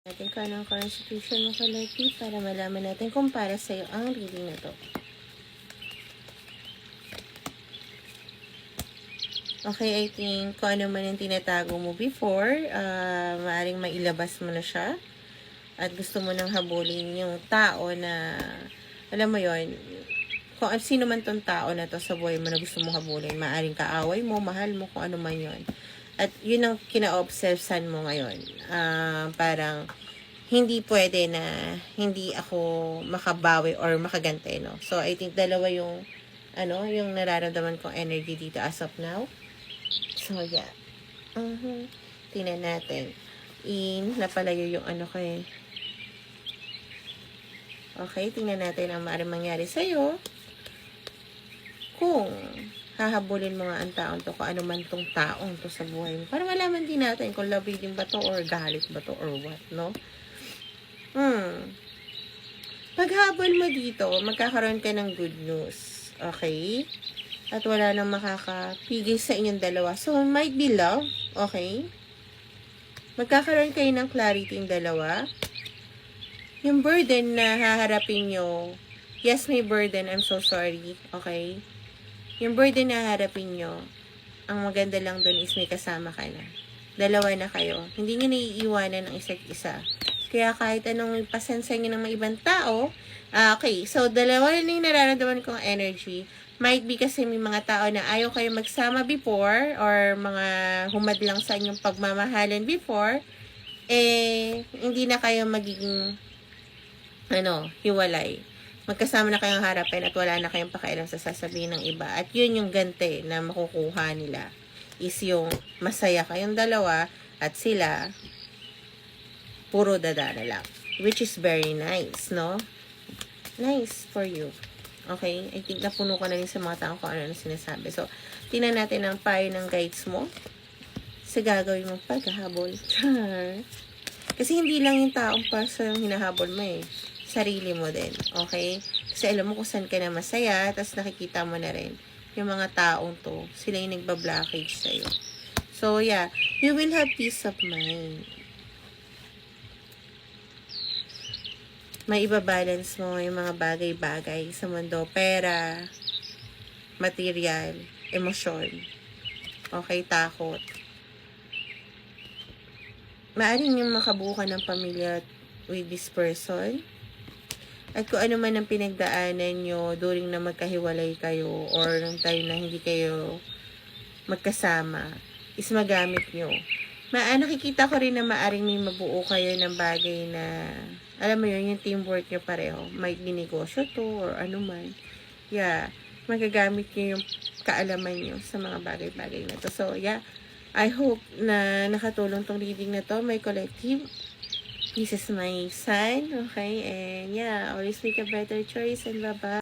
Natin kung anong constitution mo collective para malaman natin kung para sa'yo ang reading na to. Okay, I think kung ano man yung tinatago mo before, maaring mailabas mo na siya. At gusto mo nang habulin yung tao na, alam mo yon, kung sino man tong tao na to sa buhay mo na gusto mong habulin, maaring kaaway mo, mahal mo, kung ano man yon. At yun ang kina-obsessan mo ngayon. Parang, hindi pwede na hindi ako makabawi or makagante, no? So, I think dalawa yung, yung nararamdaman kong energy dito as of now. So, yeah. Tingnan natin. Napalayo yung ko eh. Okay, tingnan natin ang maaaring mangyari sa'yo. Kung hahabulin mo nga ang taong to, kung ano man tong taong to sa buhay mo. Para malaman din natin kung love reading ba to or galit ba to or what, no? Paghabol mo dito, magkakaroon ka ng good news. Okay? At wala nang makakapigil sa inyong dalawa. So, it might be love. Okay? Magkakaroon kayo ng clarity yung dalawa. Yung burden na haharapin nyo, yes, may burden. I'm so sorry. Okay? Yung burden na haharapin nyo, ang maganda lang dun is may kasama ka na. Dalawa na kayo. Hindi nyo naiiwanan ng isa't isa. Kaya kahit anong pasensya nyo ng mga ibang tao, okay, so dalawa na yung nararamdaman kong energy. Might be kasi may mga tao na ayaw kayo magsama before or mga humadlang sa inyong pagmamahalan before, hindi na kayo magiging hiwalay. Magkasama na kayong harapin at wala na kayong pakialam sa sasabihin ng iba. At yun yung gante na makukuha nila is yung masaya kayong dalawa at sila puro dada na lang. Which is very nice, no? Nice for you. Okay? I think napuno ka na rin sa mga tao kung ano sinasabi. So, tingnan natin ang payo ng guides mo sa gagawin mong paghahabol. Kasi hindi lang yung taong person yung hinahabol mo eh. Sarili mo din. Okay? Kasi alam mo kung saan ka na masaya, tapos nakikita mo na rin yung mga taong to, sila yung nagba-blockage sa'yo. So, yeah. You will have peace of mind. May ibabalance mo yung mga bagay-bagay sa mundo. Pera, material, emosyon. Okay, takot. Maaring yung makabuo ka ng pamilya with this person. At kung ano man ang pinagdaanan nyo during na magkahiwalay kayo or nung time na hindi kayo magkasama, is magamit nyo. Nakikita ko rin na maaring may mabuo kayo ng bagay na alam mo yun, yung teamwork nyo pareho. Might be negosyo to or ano man. Yeah. Magagamit nyo yung kaalaman nyo sa mga bagay-bagay na to. So, yeah. I hope na nakatulong tong reading na to. My collective. This is my sign. Okay? And yeah, always make a better choice and bye-bye.